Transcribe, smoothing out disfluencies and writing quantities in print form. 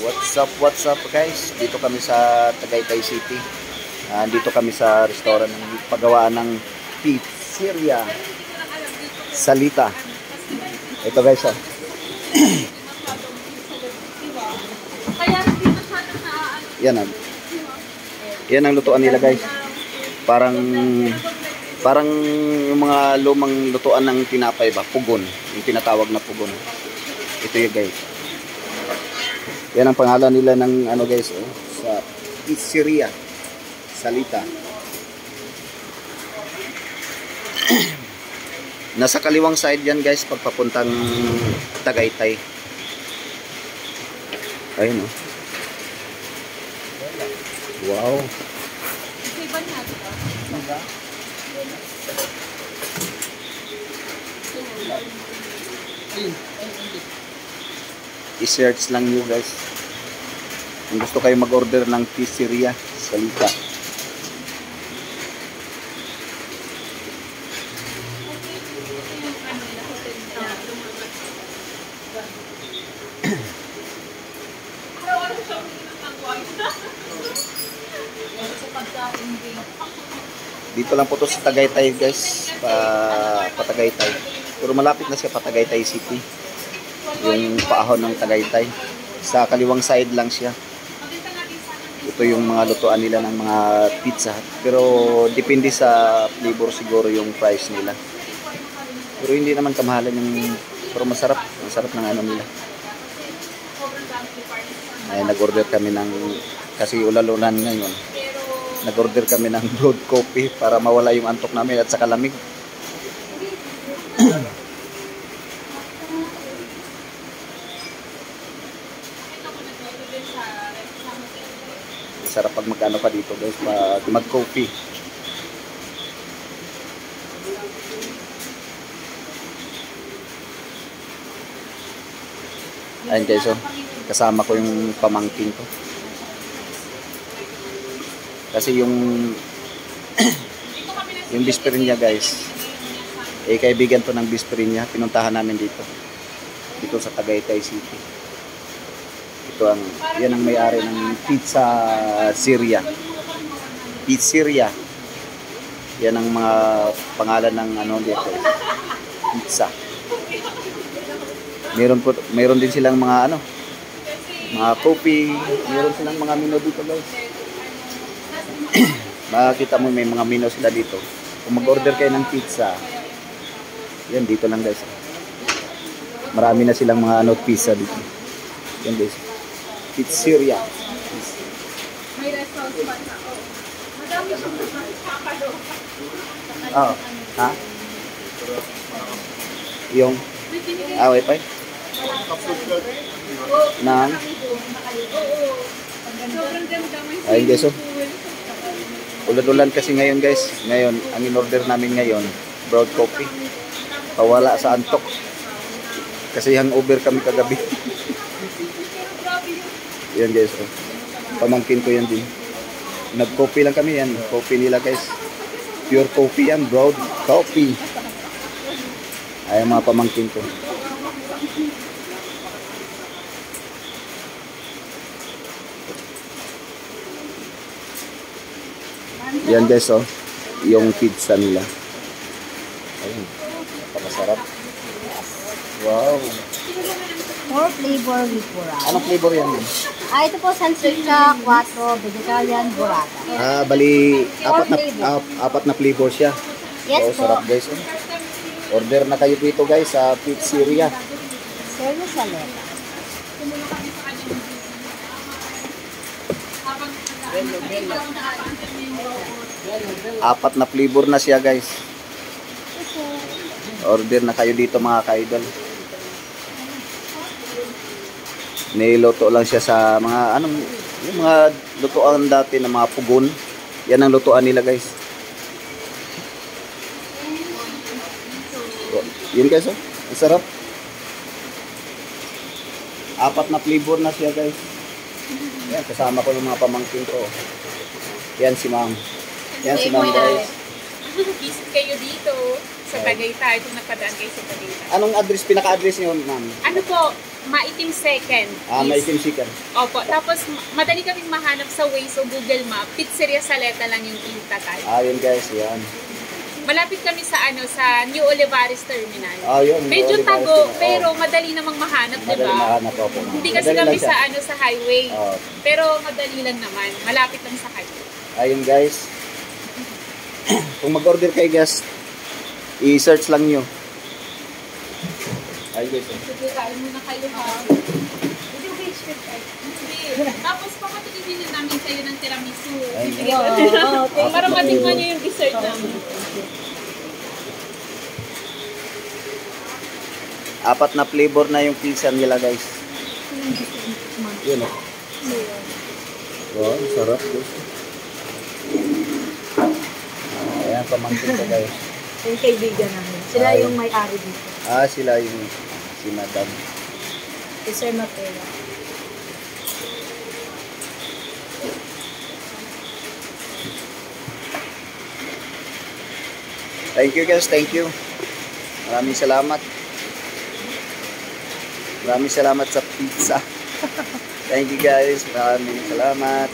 What's up guys? Dito kami sa Tagaytay City. Dito kami sa restaurant ng paggawaan ng pizzeria Salita. Ito guys, oh. Yan ah. Yan ang lutuan nila guys. Parang yung mga lumang lutuan ng tinapay ba, pugon, yung tinatawag na pugon. Ito yung guys. Yan ang pangalan nila ng ano guys, oh, sa pizzeria Salita. Nasa kaliwang side yan guys pag papuntang Tagaytay. Ayun oh. Wow. I-search lang nyo guys kung gusto kayo mag-order ng pizzeria Salita. Dito lang po to sa Tagaytay guys, pa Tagaytay. Pero malapit na siya pa Tagaytay City. Yung paahon ng Tagaytay. Sa kaliwang side lang siya. Ito yung mga lutuan nila ng mga pizza. Pero depende sa flavor siguro yung price nila. Pero hindi naman kamahalan yung, pero masarap. Masarap ng ano nila. Ay, nag-order kami ng, kasi ulalunan ngayon. Nag-order kami ng brewed coffee para mawala yung antok namin at saka lamig. Sarap pag magkano ka dito guys, pag mag-coffee. Ayun guys, oh, kasama ko yung pamangkin ko. Kasi yung yung bisprin niya guys, eh kaibigan to ng bisprin niya, pinuntahan namin dito sa Tagaytay City. Ito ang, yan ang may-ari ng pizzeria. Yan ang mga pangalan ng ano dito, pizza. Meron din silang mga ano, mga coffee, meron silang mga menu dito guys. Makikita mo may mga menu sila dito. Kung mag-order kayo ng pizza, yan dito lang guys. Marami na silang mga ano pizza dito. Yan guys. Pizzeria. May restaurant pa na. Madami siyang nakakalo. Oh, ha? Yung wifi? Nang? Ayun guys, oh. Ulan-ulan kasi ngayon guys. Ngayon, ang in-order namin ngayon, brewed coffee. Pawala sa antok. Kasi hangover kami kagabi. Yan guys, oh. Pamangkin ko yan din. Nag-coffee lang kami yan. Coffee nila guys. Pure coffee yan, brewed coffee. Ay mga pamangkin ko. Yan guys, oh, yung pizza nila. Ayun, napakasarap. Wow. 4 flavor with burrata. Anong flavor yan? Ito po salchicha, 4, vegetarian, burrata. Bali, apat na flavor siya. Yes po. Sarap guys, oh. Order na kayo dito guys sa pizzeria. Service Salita. Apat na flavor na siya guys. Order na kayo dito mga ka-idol. Niluto lang siya sa mga anong yung mga lutuan dati ng mga pugon. Yan ang lutuan nila guys. Yun guys, oh. Ang sarap. Apat na flavor na siya guys. Yan, kasama ko yung mga pamangkin ko. Yan si ma'am. Yan si ma'am guys. Visit kayo dito sa Tagaytay kung nagpadaan kayo sa Tagaytay. Anong address, pinaka-address niyo ma'am? Ano po? maitim second. May simsikan. Opo. Tapos, madali kaming mahanap sa Waze o Google Map. Pizzeria Saleta lang yung itatay. Yun guys, yan. Malapit kami sa sa New Olivares Terminal. Yun. Medyo Olivares tago, din. pero madali namang mahanap, di Madali ba? mahanap po. Hindi kasi Madali kami lang siya. sa sa highway. Oo. Pero madali lang naman. Malapit lang sa highway. Ayun guys. Kung mag-order kayo guys, i-search lang nyo. Ayun guys. Sige, kain muna kayo ha. Hindi. Tapos papatulinin namin kayo ng tiramisu. Ayun. Bibigyan ko na. Para matingnan nyo yung dessert namin. 4 na flavor na yung pizza nila guys. Yun o. Wow, sarap guys. Ayan, pamangkin ko guys. Yung kaibigan namin. Sila yung may-ari dito. Sila yung si Madam. Si Sir Mateo. Thank you guys, thank you. Maraming salamat. Maraming salamat sa pizza. Thank you guys, maraming salamat.